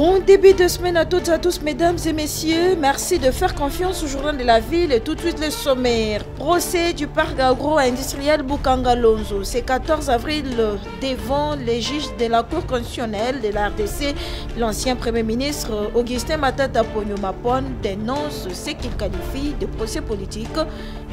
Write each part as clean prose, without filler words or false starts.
Bon début de semaine à toutes et à tous, mesdames et messieurs. Merci de faire confiance au journal de la ville et tout de suite le sommaire. Procès du parc agro-industriel Boukangalonzo. C'est 14 avril devant les juges de la Cour constitutionnelle de la RDC. L'ancien Premier ministre Augustin Matata Ponyo-Mapon dénonce ce qu'il qualifie de procès politique.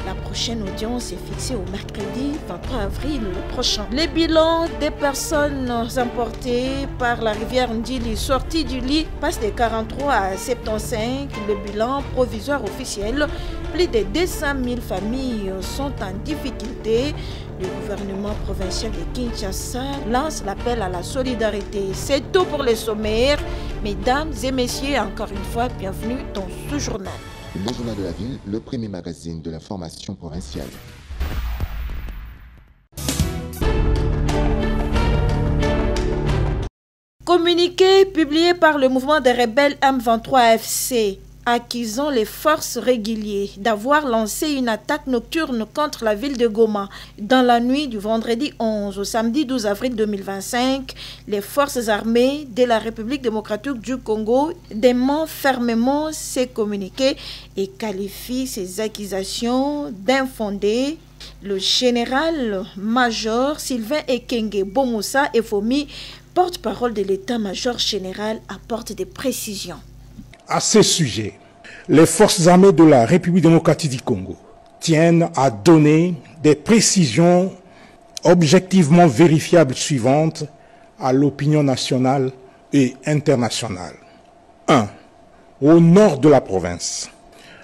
La prochaine audience est fixée au mercredi 23 avril prochain. Les bilans des personnes emportées par la rivière Ndili sorties du lit passe de 43 à 75. Le bilan provisoire officiel, plus de 200 000 familles sont en difficulté. Le gouvernement provincial de Kinshasa lance l'appel à la solidarité. C'est tout pour les sommaires. Mesdames et messieurs, encore une fois, bienvenue dans ce journal. Le journal de la ville, le premier magazine de l'information provinciale. Communiqué publié par le mouvement des rebelles M23FC, accusant les forces régulières d'avoir lancé une attaque nocturne contre la ville de Goma. Dans la nuit du vendredi 11 au samedi 12 avril 2025, les forces armées de la République démocratique du Congo dément fermement ces communiqués et qualifient ces accusations d'infondées. Le général-major Sylvain Ekenge Bomoussa Efomi, porte-parole de l'état-major général, apporte des précisions. À ce sujet, les forces armées de la République démocratique du Congo tiennent à donner des précisions objectivement vérifiables suivantes à l'opinion nationale et internationale. 1. Au nord de la province,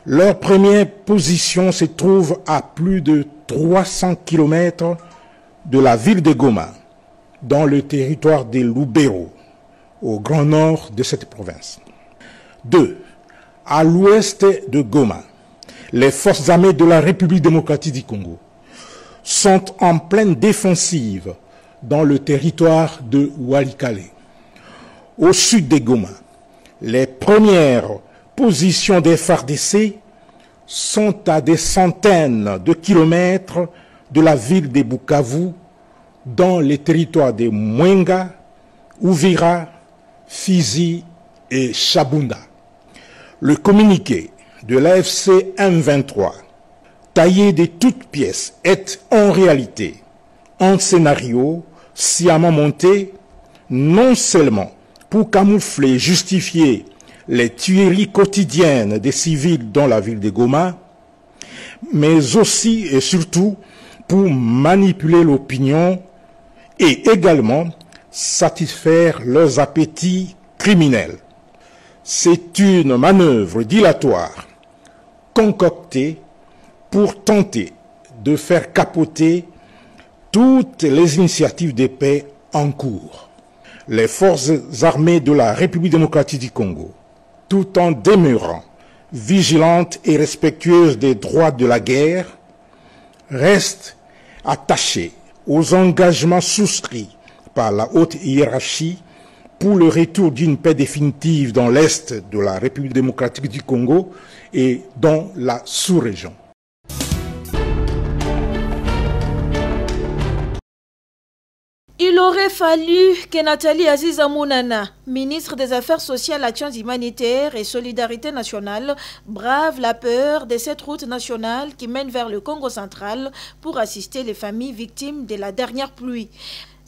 leur première position se trouve à plus de 300 km de la ville de Goma, dans le territoire de Lubero, au grand nord de cette province. 2. À l'ouest de Goma, les forces armées de la République démocratique du Congo sont en pleine défensive dans le territoire de Walikale. Au sud de Goma, les premières positions des FARDC sont à des centaines de kilomètres de la ville de Bukavu, dans les territoires de Mwenga, Uvira, Fizi et Chabunda. Le communiqué de l'AFC M23, taillé de toutes pièces, est en réalité un scénario sciemment monté, non seulement pour camoufler et justifier les tueries quotidiennes des civils dans la ville de Goma, mais aussi et surtout pour manipuler l'opinion et également satisfaire leurs appétits criminels. C'est une manœuvre dilatoire concoctée pour tenter de faire capoter toutes les initiatives de paix en cours. Les forces armées de la République démocratique du Congo, tout en demeurant vigilantes et respectueuses des droits de la guerre, restent attachées aux engagements souscrits par la haute hiérarchie pour le retour d'une paix définitive dans l'Est de la République démocratique du Congo et dans la sous-région. Il aurait fallu que Nathalie Aziza Mounana, ministre des Affaires sociales, Actions humanitaires et Solidarité nationale, brave la peur de cette route nationale qui mène vers le Congo central pour assister les familles victimes de la dernière pluie.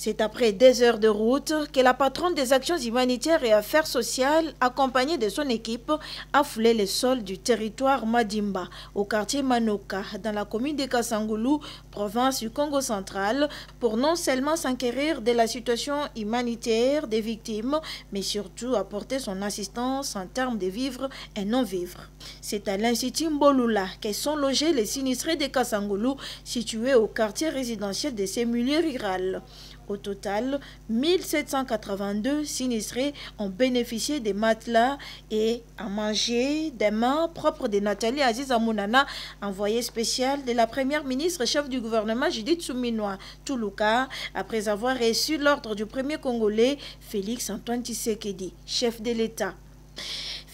C'est après des heures de route que la patronne des actions humanitaires et affaires sociales, accompagnée de son équipe, a foulé les sols du territoire Madimba, au quartier Manoka, dans la commune de Kasangulu, province du Congo central, pour non seulement s'enquérir de la situation humanitaire des victimes, mais surtout apporter son assistance en termes de vivres et non-vivres. C'est à l'Institut Mbolula que sont logés les sinistrés de Kasangulu, situés au quartier résidentiel de ces milieux ruraux. Au total, 1782 sinistrés ont bénéficié des matelas et à manger des mains propres de Nathalie Aziza Mounana, envoyée spéciale de la première ministre chef du gouvernement Judith Suminwa Toulouka, après avoir reçu l'ordre du premier Congolais Félix Antoine Tshisekedi, chef de l'État.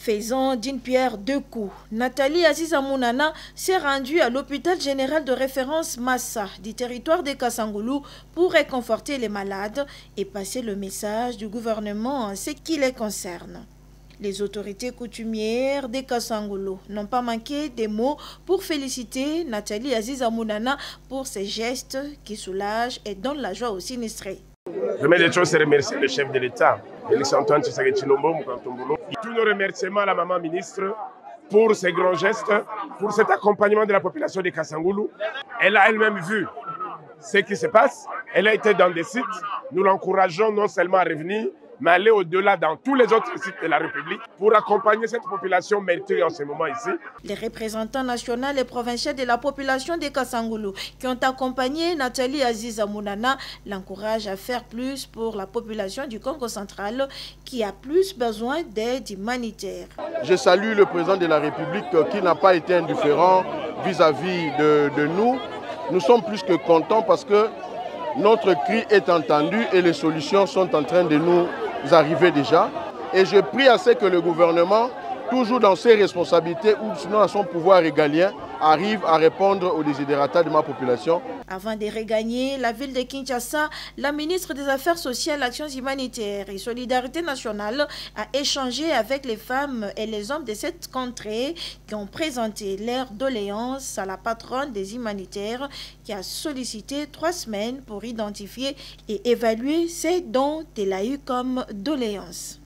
Faisant d'une pierre deux coups, Nathalie Aziza Mounana s'est rendue à l'hôpital général de référence Massa du territoire de Kasangulu pour réconforter les malades et passer le message du gouvernement en ce qui les concerne. Les autorités coutumières des Kasangulu n'ont pas manqué des mots pour féliciter Nathalie Aziza Mounana pour ses gestes qui soulagent et donnent la joie aux sinistrés. Première des choses, c'est remercier le chef de l'État, Félix Antoine Tshisekedi Tshilombo Mukantombolo. Tous nos remerciements à la maman ministre pour ses grands gestes, pour cet accompagnement de la population de Kasangulu. Elle a elle-même vu ce qui se passe. Elle a été dans des sites. Nous l'encourageons non seulement à revenir, mais aller au-delà dans tous les autres sites de la République pour accompagner cette population méritée en ce moment ici. Les représentants nationaux et provinciaux de la population de Kasangulu qui ont accompagné Nathalie Aziza Mounana l'encouragent à faire plus pour la population du Congo central qui a plus besoin d'aide humanitaire. Je salue le président de la République qui n'a pas été indifférent vis-à-vis de nous. Nous sommes plus que contents parce que notre cri est entendu et les solutions sont en train de nous arriver déjà. Et je prie à ce que le gouvernement, toujours dans ses responsabilités ou sinon à son pouvoir régalien, arrive à répondre aux desiderata de ma population. Avant de regagner la ville de Kinshasa, la ministre des Affaires sociales, Actions humanitaires et Solidarité nationale a échangé avec les femmes et les hommes de cette contrée qui ont présenté leurs doléances à la patronne des humanitaires qui a sollicité 3 semaines pour identifier et évaluer ce dont elle a eu comme doléances.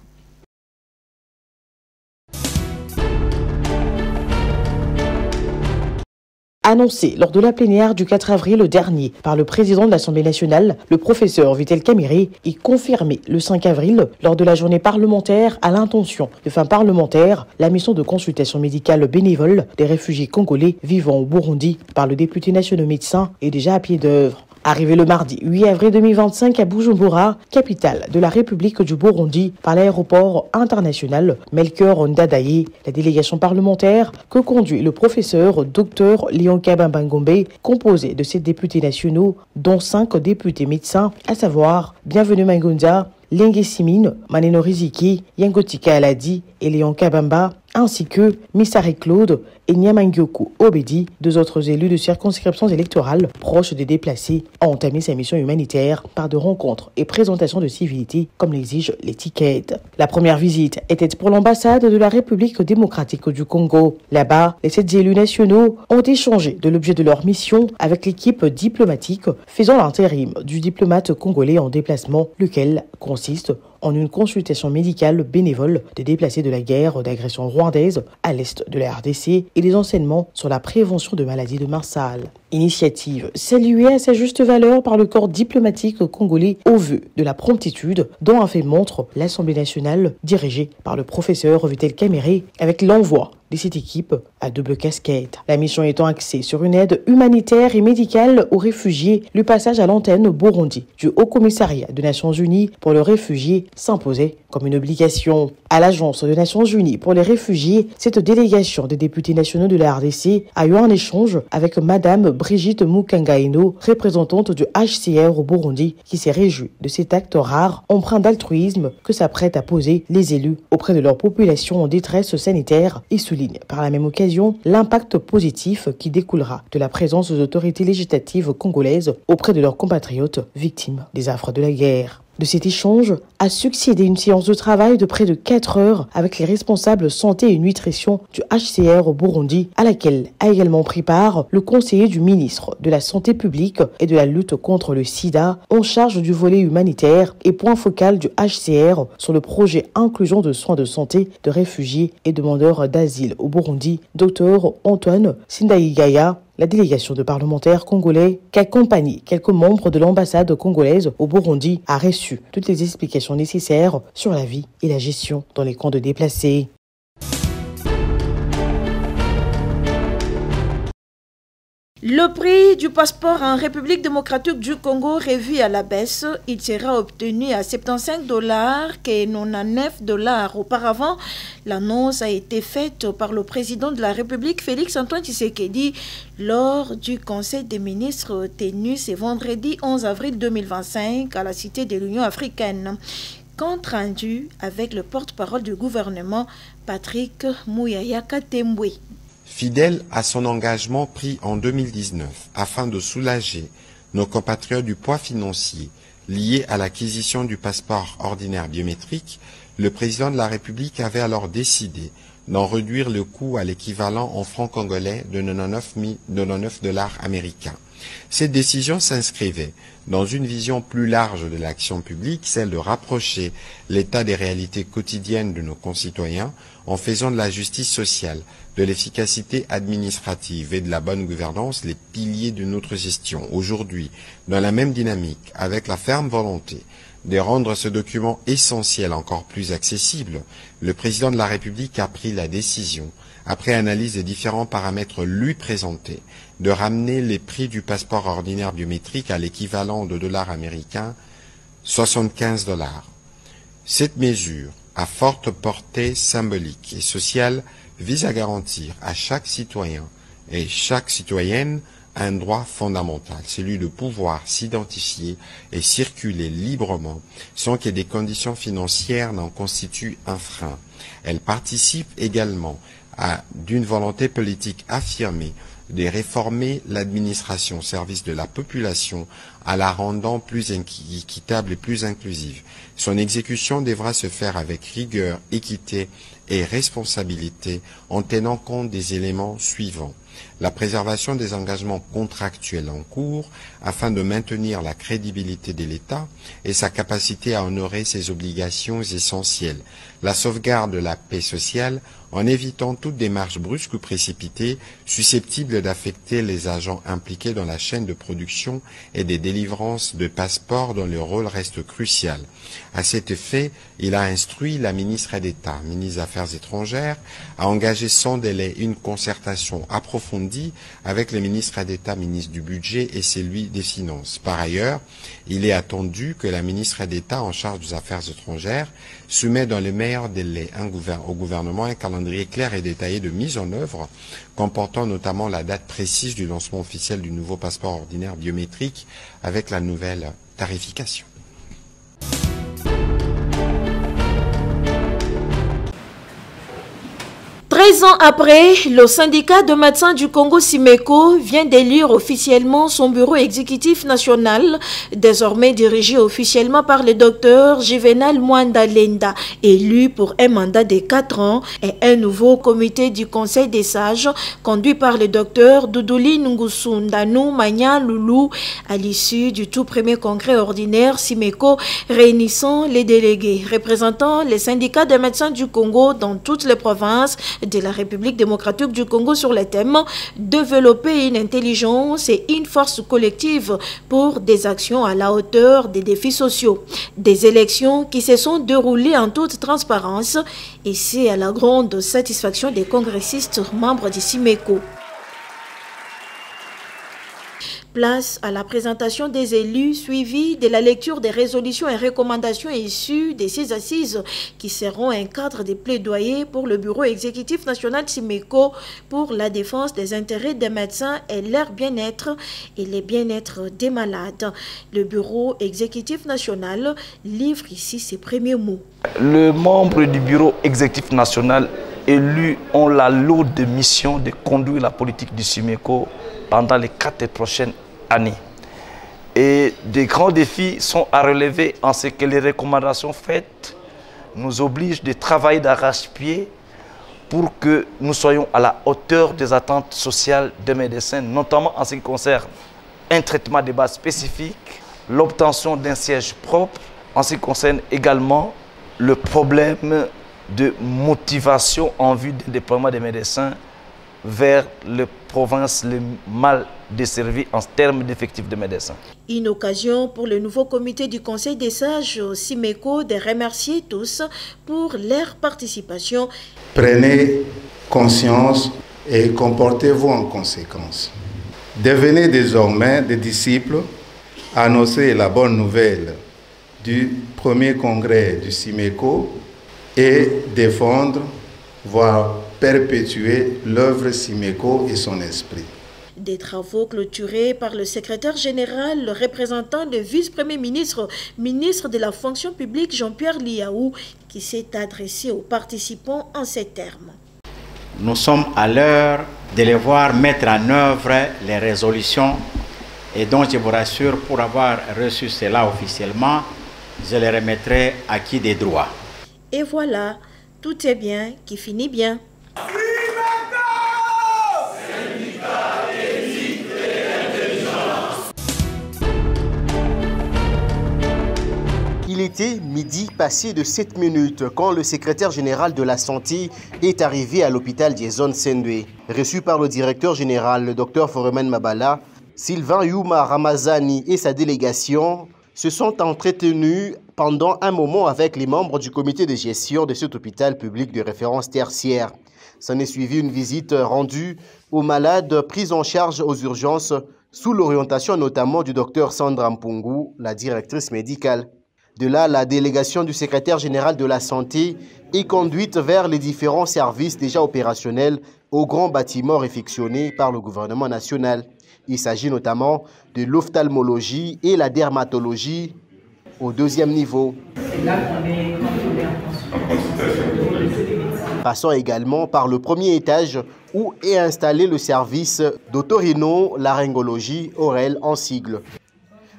Annoncé lors de la plénière du 4 avril dernier par le président de l'Assemblée nationale, le professeur Vital Kamerhe, et confirmé le 5 avril lors de la journée parlementaire à l'intention de fin parlementaire, la mission de consultation médicale bénévole des réfugiés congolais vivant au Burundi par le député national médecin est déjà à pied d'œuvre. Arrivé le mardi 8 avril 2025 à Bujumbura, capitale de la République du Burundi, par l'aéroport international Melchior Ndadaye, la délégation parlementaire que conduit le professeur Dr Léon Kabamba Ngombe, composée de 7 députés nationaux, dont 5 députés médecins, à savoir Bienvenue Mangonza, Lengue Simine, Maneno Riziki, Yangotika Aladi et Léon Kabamba, ainsi que Missare Claude et Nyamangyoku Obedi, 2 autres élus de circonscriptions électorales proches des déplacés, ont entamé sa mission humanitaire par de rencontres et présentations de civilité comme l'exige l'étiquette. La première visite était pour l'ambassade de la République démocratique du Congo. Là-bas, les 7 élus nationaux ont échangé de l'objet de leur mission avec l'équipe diplomatique faisant l'intérim du diplomate congolais en déplacement, lequel consiste en une consultation médicale bénévole des déplacés de la guerre d'agression rwandaise à l'est de la RDC et des enseignements sur la prévention de maladies de Marsal. Initiative saluée à sa juste valeur par le corps diplomatique congolais au vu de la promptitude dont a fait montre l'Assemblée nationale dirigée par le professeur Vital Kamerhe avec l'envoi de cette équipe à double casquette. La mission étant axée sur une aide humanitaire et médicale aux réfugiés, le passage à l'antenne au Burundi du Haut-Commissariat des Nations Unies pour les réfugiés s'imposait comme une obligation. À l'Agence des Nations Unies pour les réfugiés, cette délégation des députés nationaux de la RDC a eu un échange avec Madame Brigitte Mukangaino, représentante du HCR au Burundi, qui s'est réjouie de cet acte rare, empreint d'altruisme que s'apprêtent à poser les élus auprès de leur population en détresse sanitaire et souligne par la même occasion l'impact positif qui découlera de la présence des autorités législatives congolaises auprès de leurs compatriotes victimes des affres de la guerre. De cet échange a succédé une séance de travail de près de 4 heures avec les responsables santé et nutrition du HCR au Burundi, à laquelle a également pris part le conseiller du ministre de la Santé publique et de la lutte contre le sida en charge du volet humanitaire et point focal du HCR sur le projet inclusion de soins de santé de réfugiés et demandeurs d'asile au Burundi, Dr Antoine Sindaigaya. La délégation de parlementaires congolais qui accompagne quelques membres de l'ambassade congolaise au Burundi a reçu toutes les explications nécessaires sur la vie et la gestion dans les camps de déplacés. Le prix du passeport en République démocratique du Congo revu à la baisse, il sera obtenu à $75 et non à $9 auparavant. L'annonce a été faite par le président de la République, Félix Antoine Tshisekedi, lors du Conseil des ministres tenu ce vendredi 11 avril 2025 à la Cité de l'Union africaine. Compte rendu avec le porte-parole du gouvernement, Patrick Mouyaya Katembwe. Fidèle à son engagement pris en 2019 afin de soulager nos compatriotes du poids financier lié à l'acquisition du passeport ordinaire biométrique, Le président de la République avait alors décidé d'en réduire le coût à l'équivalent en francs congolais de 99 dollars américains. Cette décision s'inscrivait dans une vision plus large de l'action publique, celle de rapprocher l'état des réalités quotidiennes de nos concitoyens en faisant de la justice sociale, de l'efficacité administrative et de la bonne gouvernance les piliers de notre gestion. Aujourd'hui, dans la même dynamique, avec la ferme volonté de rendre ce document essentiel encore plus accessible, le président de la République a pris la décision, après analyse des différents paramètres lui présentés, de ramener les prix du passeport ordinaire biométrique à l'équivalent de dollars américains, 75 dollars. Cette mesure, à forte portée symbolique et sociale, vise à garantir à chaque citoyen et chaque citoyenne un droit fondamental, celui de pouvoir s'identifier et circuler librement sans que des conditions financières n'en constituent un frein. Elle participe également d'une volonté politique affirmée de réformer l'administration au service de la population en la rendant plus équitable et plus inclusive. Son exécution devra se faire avec rigueur, équité et responsabilité en tenant compte des éléments suivants. La préservation des engagements contractuels en cours afin de maintenir la crédibilité de l'État et sa capacité à honorer ses obligations essentielles. La sauvegarde de la paix sociale en évitant toute démarche brusque ou précipitée susceptible d'affecter les agents impliqués dans la chaîne de production et des délivrances de passeports dont le rôle reste crucial. À cet effet, il a instruit la ministre d'État, ministre des Affaires étrangères, à engager sans délai une concertation approfondie avec le ministre d'État, ministre du Budget et celui des Finances. Par ailleurs, il est attendu que la ministre d'État en charge des Affaires étrangères soumet dans les meilleurs délais au gouvernement un calendrier clair et détaillé de mise en œuvre comportant notamment la date précise du lancement officiel du nouveau passeport ordinaire biométrique avec la nouvelle tarification. Ans après, le syndicat de médecins du Congo Simeco vient d'élire officiellement son bureau exécutif national, désormais dirigé officiellement par le docteur Juvenal Mwanda Lenda, élu pour un mandat de 4 ans, et un nouveau comité du Conseil des sages, conduit par le docteur Doudouli Ngusundanou Manya Loulou, à l'issue du tout premier congrès ordinaire Simeco, réunissant les délégués représentant les syndicats de médecins du Congo dans toutes les provinces de la République démocratique du Congo sur le thème « Développer une intelligence et une force collective pour des actions à la hauteur des défis sociaux ». Des élections qui se sont déroulées en toute transparence et c'est à la grande satisfaction des congressistes membres du Simeco. Place à la présentation des élus, suivie de la lecture des résolutions et recommandations issues de ces assises qui seront un cadre de plaidoyer pour le bureau exécutif national Simeco pour la défense des intérêts des médecins et leur bien-être et le bien-être des malades. Le bureau exécutif national livre ici ses premiers mots. Les membres du bureau exécutif national élus ont la lourde mission de conduire la politique du Simeco pendant les 4 prochaines années. Et des grands défis sont à relever en ce que les recommandations faites nous obligent de travailler d'arrache-pied pour que nous soyons à la hauteur des attentes sociales des médecins, notamment en ce qui concerne un traitement de base spécifique, l'obtention d'un siège propre, en ce qui concerne également le problème de motivation en vue du déploiement des médecins vers les provinces les mal desservies en termes d'effectifs de médecins. Une occasion pour le nouveau comité du Conseil des sages Simeco de remercier tous pour leur participation. Prenez conscience et comportez-vous en conséquence. Devenez désormais des disciples, annoncez la bonne nouvelle du premier congrès du Simeco et défendre, voire perpétuer l'œuvre Simeco et son esprit. Des travaux clôturés par le secrétaire général, le représentant du vice-premier ministre, ministre de la fonction publique Jean-Pierre Liaou, qui s'est adressé aux participants en ces termes. Nous sommes à l'heure de les voir mettre en œuvre les résolutions et donc je vous rassure, pour avoir reçu cela officiellement, je les remettrai acquis des droits. Et voilà, tout est bien qui finit bien. Il était midi passé de 7 minutes quand le secrétaire général de la Santé est arrivé à l'hôpital Jason Sendwe. Reçu par le directeur général, le Dr Foreman Mabala, Sylvain Yuma Ramazani et sa délégation se sont entretenus pendant un moment avec les membres du comité de gestion de cet hôpital public de référence tertiaire. S'en est suivi une visite rendue aux malades pris en charge aux urgences sous l'orientation notamment du Dr Sandra Mpungu, la directrice médicale. De là, la délégation du secrétaire général de la Santé est conduite vers les différents services déjà opérationnels au grand bâtiment réfectionné par le gouvernement national. Il s'agit notamment de l'ophtalmologie et la dermatologie au 2e niveau. Passons également par le 1er étage où est installé le service d'otorino-laryngologie ORL en sigle.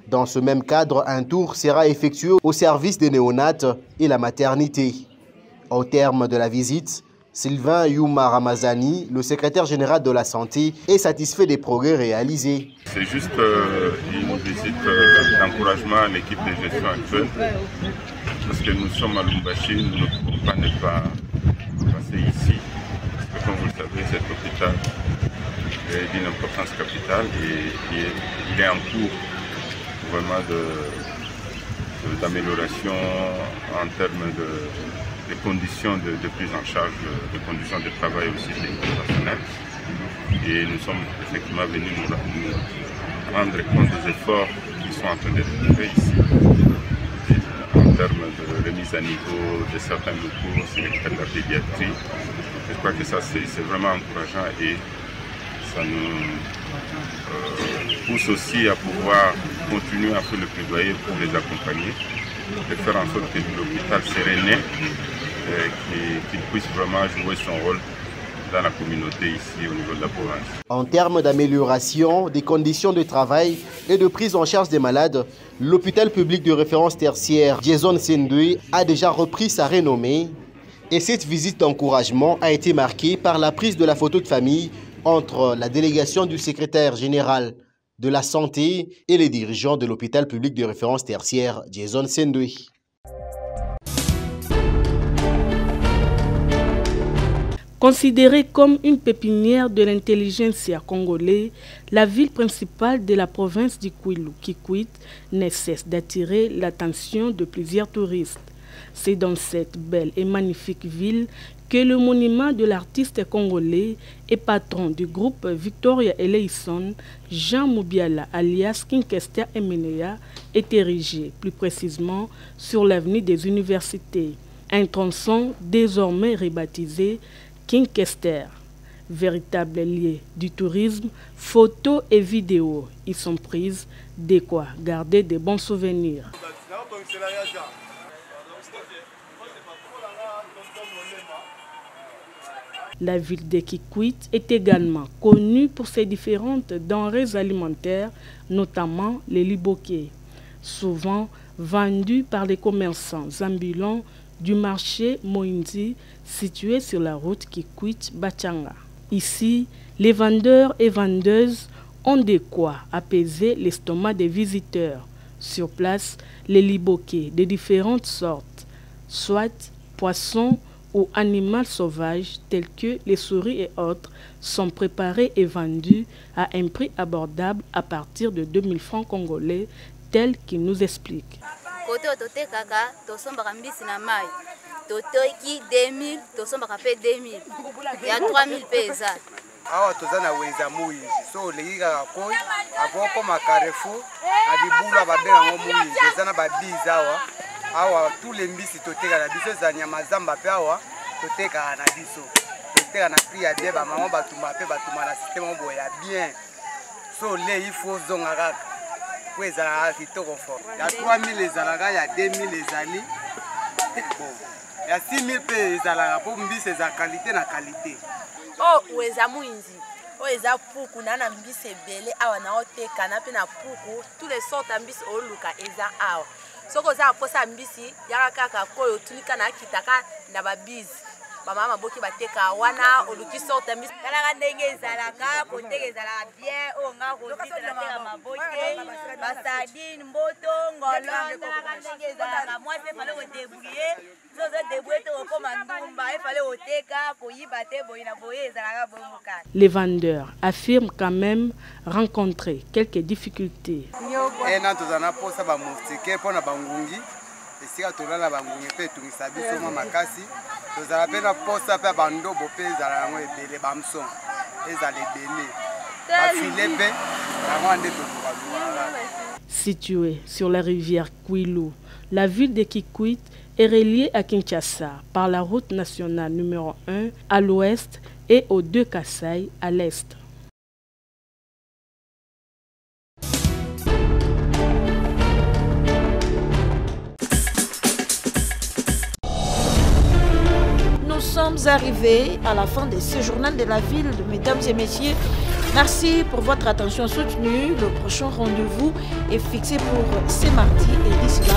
Dans ce même cadre, un tour sera effectué au service des néonates et la maternité. Au terme de la visite, Sylvain Yuma Ramazani, le secrétaire général de la Santé, est satisfait des progrès réalisés. C'est juste une visite d'encouragement à l'équipe de gestion actuelle, parce que nous sommes à Lubumbashi, nous ne pouvons pas ne pas passer ici, parce que comme vous le savez, cet hôpital est d'une importance capitale et il est en cours vraiment d'amélioration en termes de conditions de prise en charge, de conditions de travail aussi des personnels. Et nous sommes effectivement venus nous rendre compte des efforts qui sont en train d'être faits ici. En termes de remise à niveau de certains locaux, c'est le cas de la pédiatrie. Je crois que ça c'est vraiment encourageant et ça nous pousse aussi à pouvoir continuer à faire le plaidoyer pour les accompagner, de faire en sorte que l'hôpital séréné, qu'il puisse vraiment jouer son rôle dans la communauté ici au niveau de la province. En termes d'amélioration des conditions de travail et de prise en charge des malades, l'hôpital public de référence tertiaire Jason Sendwe a déjà repris sa renommée et cette visite d'encouragement a été marquée par la prise de la photo de famille entre la délégation du secrétaire général de la Santé et les dirigeants de l'hôpital public de référence tertiaire Jason Sendwe. Considérée comme une pépinière de l'intelligentsia congolais, la ville principale de la province du Kwilu, Kikwit, ne cesse d'attirer l'attention de plusieurs touristes. C'est dans cette belle et magnifique ville que le monument de l'artiste congolais et patron du groupe Victoria Eleison, Jean Moubiala alias King Kester Emenea, est érigé, plus précisément sur l'avenue des universités. Un tronçon désormais rebaptisé King Kester. Véritable lieu du tourisme, photos et vidéos y sont prises, de quoi garder de bons souvenirs. La ville de Kikwit est également connue pour ses différentes denrées alimentaires, notamment les liboké, souvent vendus par les commerçants ambulants du marché Moindi situé sur la route Kikwit-Bachanga. Ici, les vendeurs et vendeuses ont de quoi apaiser l'estomac des visiteurs. Sur place, les liboké de différentes sortes, soit poissons ou animaux sauvages tels que les souris et autres, sont préparés et vendus à un prix abordable à partir de 2000 francs congolais, tel qu'il nous explique. Côté otote kaka, tosombaka mbisi na mai. Totoki 2000, tosombaka pe 2000. Ya 3000 pesa. Awa tozana weza muyi. So leika koi, avoko makarefu, adibula babenga ngo muyi. Tozana ba 10 awa. Awa tous les mbisi toteka na biso za nyama zamba pe awa, toteka na biso. Toteka na prix ya deba maman batuma pe batuma na système ngo ya bien. So le il faut zonga kaka. Il y a 3000 ezalaka, il y a 2000 ezali. Il y a 6000 pe ezalaka pour mbisi za qualité na qualité. Oh, weza muinzi. Oh, eza puku na na mbisi ebele awa na oteka na pe na puku, tous les sortes mbisi oluka eza awa. soko za posa mbisi yaka kaka koyo tunika na kitaka na babizi bamama boki bateka wana oluki sorta mbisi kala ndenge ezalaka koteka ezalaka bien o nga kozita na teka maboke basadine mboto ngolonda ndenge ezalaka moi c'est fallait ko débrouiller zozo débrouiller to koma ndumba il fallait oteka koyiba te boyina boye ezalaka bomuka. Les vendeurs affirment quand même rencontrer quelques difficultés. Na tozana posa ba moustike pona bangungi esika tolala bangungi pe tungisa biso mwa makasi tozala pe na posa pe bandobo pe ezala yango ebele bamson ezala ebele bafile pe yango nde tokoka. Située sur la rivière Kwilu, la ville de Kikwit est reliée à Kinshasa par la route nationale numéro 1 à l'ouest et aux deux Kasaï à l'est. Nous sommes arrivés à la fin de ce journal de la ville, mesdames et messieurs. Merci pour votre attention soutenue. Le prochain rendez-vous est fixé pour ce mardi et d'ici là,